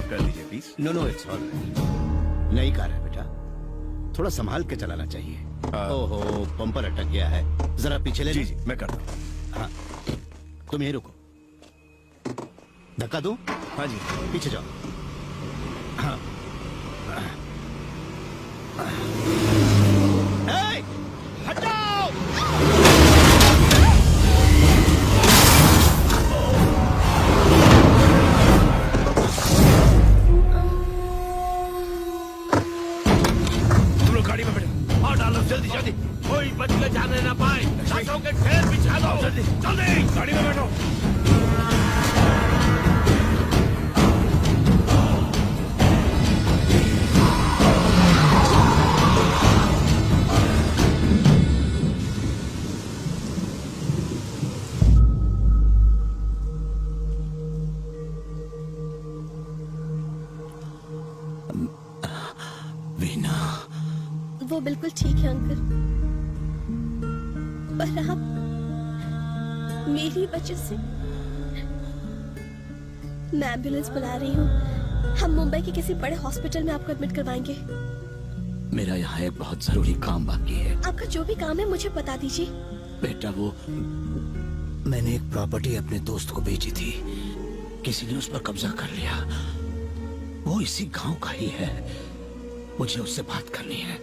कर दीजिए please. No no it's all नई कार है बेटा, थोड़ा संभाल के चलाना चाहिए। ओहो पंपर अटक गया है, जरा पीछे ले। जी जी मैं करता हूँ। हाँ तुम यहीं रुको, धक्का दो। हाँ जी पीछे जाओ। हाँ ए, हटाओ। तुम लोग गाड़ी में बैठो और डालो जल्दी जल्दी, कोई बच के जाने ना पाए। लाशों के ढेर बिछा दो, जल्दी जल्दी गाड़ी में बैठो। वीना वो बिल्कुल ठीक है अंकल, पर आप मेरी वजह से। मैं एम्बुलेंस बुला रही हूँ, हम मुंबई के किसी बड़े हॉस्पिटल में आपको एडमिट करवाएंगे। मेरा यहाँ एक बहुत जरूरी काम बाकी है। आपका जो भी काम है मुझे बता दीजिए। बेटा वो मैंने एक प्रॉपर्टी अपने दोस्त को बेची थी, किसी ने उस पर कब्जा कर लिया। वो इसी गांव का ही है, मुझे उससे बात करनी है।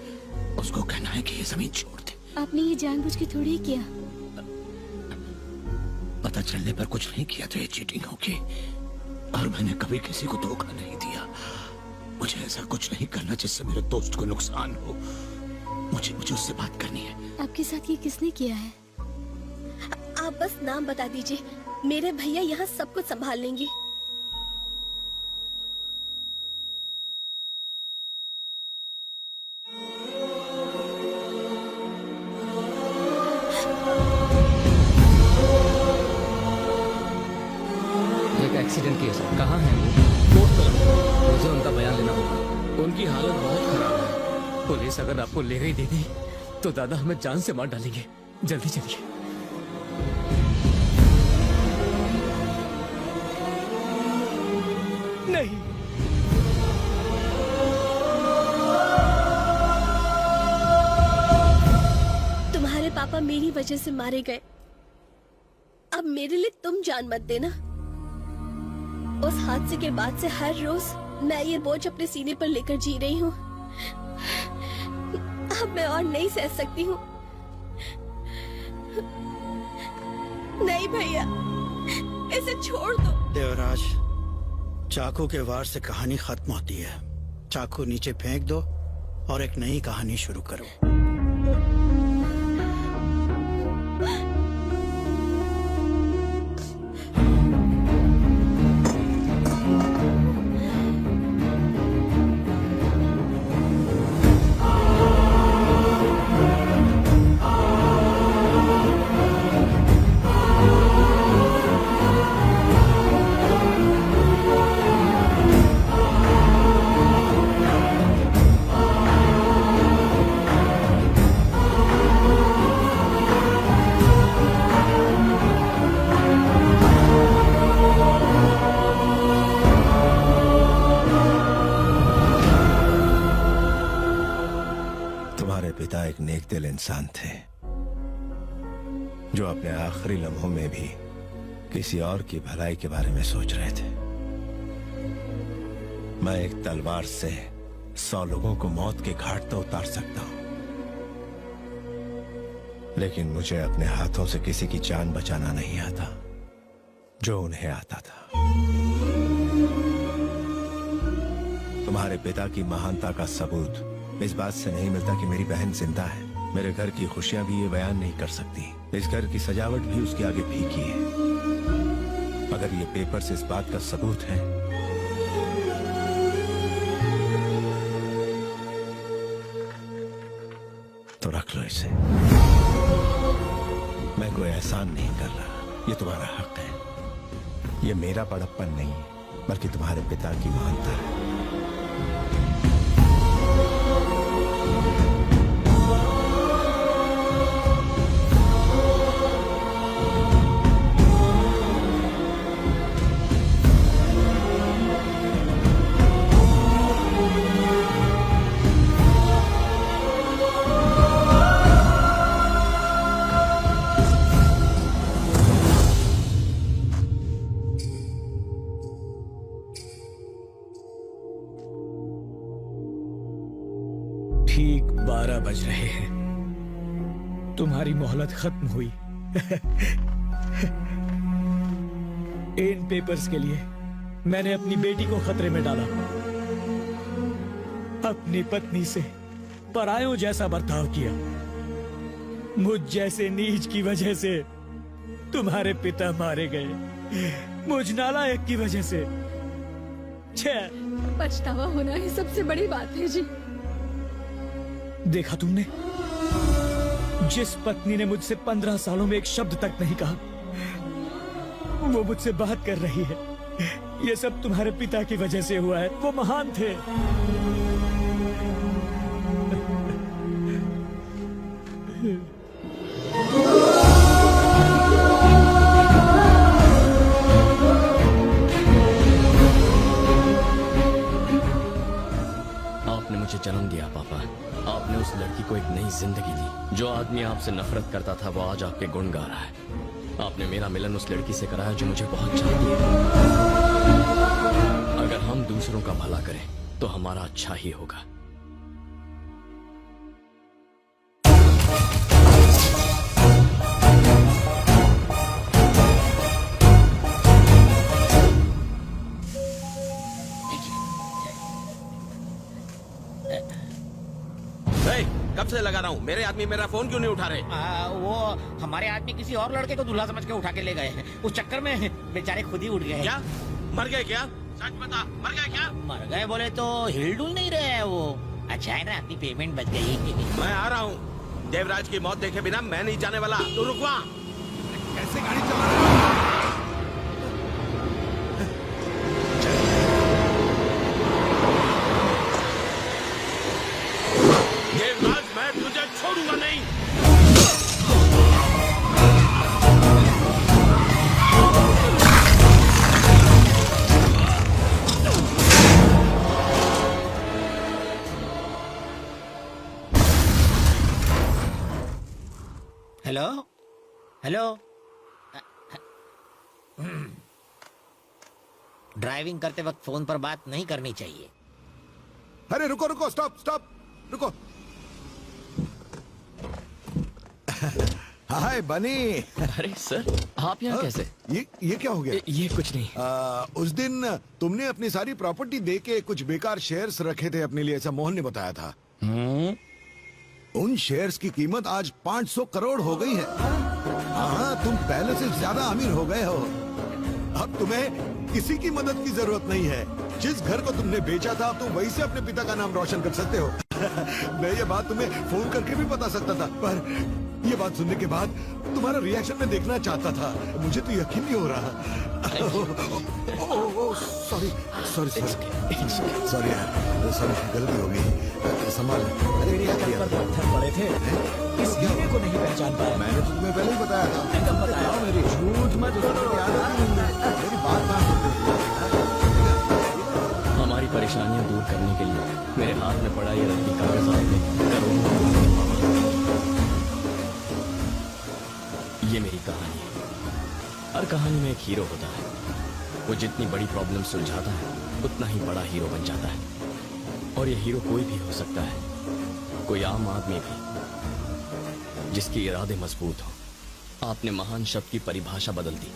उसको कहना है कि ये जमीन छोड़ दे। आपने ये जानबूझ के थोड़ी ही किया। पता चलने पर कुछ नहीं किया तो ये चीटिंग होगी, और मैंने कभी किसी को धोखा नहीं दिया। मुझे ऐसा कुछ नहीं करना जिससे मेरे दोस्त को नुकसान हो। मुझे उससे बात करनी है। आपके साथ ये किसने किया है? आप बस नाम बता दीजिए, मेरे भैया यहाँ सब कुछ संभाल लेंगे। एक्सीडेंट केस है। कहाँ है वो? मुझे उनका बयान लेना होगा। उनकी हालत बहुत खराब है। पुलिस अगर आपको ले गई दीदी तो दादा हमें जान से मार डालेंगे। जल्दी चलिए। नहीं तुम्हारे पापा मेरी वजह से मारे गए, अब मेरे लिए तुम जान मत देना। उस हादसे के बाद से हर रोज मैं ये बोझ अपने सीने पर लेकर जी रही हूँ। अब मैं और नहीं सह सकती हूँ। नहीं भैया, इसे छोड़ दो। देवराज, चाकू के वार से कहानी खत्म होती है। चाकू नीचे फेंक दो और एक नई कहानी शुरू करो। पिता एक नेक दिल इंसान थे जो अपने आखिरी लम्हों में भी किसी और की भलाई के बारे में सोच रहे थे। मैं एक तलवार से 100 लोगों को मौत के घाट तो उतार सकता हूं, लेकिन मुझे अपने हाथों से किसी की जान बचाना नहीं आता जो उन्हें आता था। तुम्हारे पिता की महानता का सबूत इस बात से नहीं मिलता कि मेरी बहन जिंदा है। मेरे घर की खुशियां भी ये बयान नहीं कर सकती। इस घर की सजावट भी उसके आगे फीकी है। अगर ये पेपर्स इस बात का सबूत है तो रख लो इसे। मैं कोई एहसान नहीं कर रहा, ये तुम्हारा हक है। ये मेरा बड़प्पन नहीं बल्कि तुम्हारे पिता की महानता है। सारी मोहलत खत्म हुई। इन पेपर्स के लिए मैंने अपनी बेटी को खतरे में डाला, अपनी पत्नी से परायों जैसा बर्ताव किया। मुझ जैसे नीच की वजह से तुम्हारे पिता मारे गए, मुझ नालायक की वजह से। छह, पछतावा होना ही सबसे बड़ी बात है जी। देखा तुमने, जिस पत्नी ने मुझसे 15 सालों में एक शब्द तक नहीं कहा, वो मुझसे बात कर रही है। ये सब तुम्हारे पिता की वजह से हुआ है। वो महान थे। आपने मुझे जन्म दिया पापा। आपने उस लड़की को एक नई जिंदगी दी। जो आदमी आपसे नफरत करता था वो आज आपके गुण गा रहा है। आपने मेरा मिलन उस लड़की से कराया जो मुझे बहुत चाहती है। अगर हम दूसरों का भला करें तो हमारा अच्छा ही होगा। कब से लगा रहा हूँ, मेरे आदमी मेरा फोन क्यों नहीं उठा रहे? वो हमारे आदमी किसी और लड़के को दूल्हा समझ के उठा के ले गए हैं। उस चक्कर में बेचारे खुद ही उठ गए। क्या मर गए क्या? सच बता, मर गए क्या? मर गए बोले तो हिलडुल नहीं रहे हैं वो। अच्छा है ना, अपनी पेमेंट बच गई। मैं आ रहा हूँ। देवराज की मौत देखे बिना मैं नहीं जाने वाला। तो रुक वहाँ। कैसे गाड़ी चला रहा है? देवराज, मैं तुझे छोड़ूंगा नहीं। Hello hello. ड्राइविंग करते वक्त फोन पर बात नहीं करनी चाहिए। अरे रुको रुको, स्टॉप स्टॉप, रुको। हाय बनी। अरे सर, आप यहाँ कैसे? ये क्या हो गया? ये कुछ नहीं। उस दिन तुमने अपनी सारी प्रॉपर्टी दे के कुछ बेकार शेयर्स रखे थे अपने लिए, ऐसा मोहन ने बताया था। उन शेयर्स की कीमत आज 500 करोड़ हो गई है। हाँ, तुम पहले से ज्यादा अमीर हो गए हो। अब तुम्हें किसी की मदद की जरूरत नहीं है। जिस घर को तुमने बेचा था तुम वहीं से अपने पिता का नाम रोशन कर सकते हो। मैं ये बात तुम्हें फोन करके भी बता सकता था, पर ये बात सुनने के बाद तुम्हारा रिएक्शन मैं देखना चाहता था। मुझे तो यकीन नहीं हो रहा। सॉरी सॉरी सॉरी यार, सॉरी, गलती हो गई। संभाल। अरे क्या किया? पत्थर पड़े थे, इस हीरे को नहीं पहचान पाया। मैंने तो तुम्हें पहले ही बताया था। एकदम बताया मेरी झूठ मत। मेरी बात ना हमारी परेशानियां दूर करने के लिए मेरे हाथ में पड़ा ये रद्दी कागज आपने करोड़ों। ये मेरी कहानी है। हर कहानी में एक हीरो होता है। वो जितनी बड़ी प्रॉब्लम सुलझाता है उतना ही बड़ा हीरो बन जाता है। और ये हीरो कोई भी हो सकता है, कोई आम आदमी भी, जिसके इरादे मजबूत हो। आपने महान शब्द की परिभाषा बदल दी।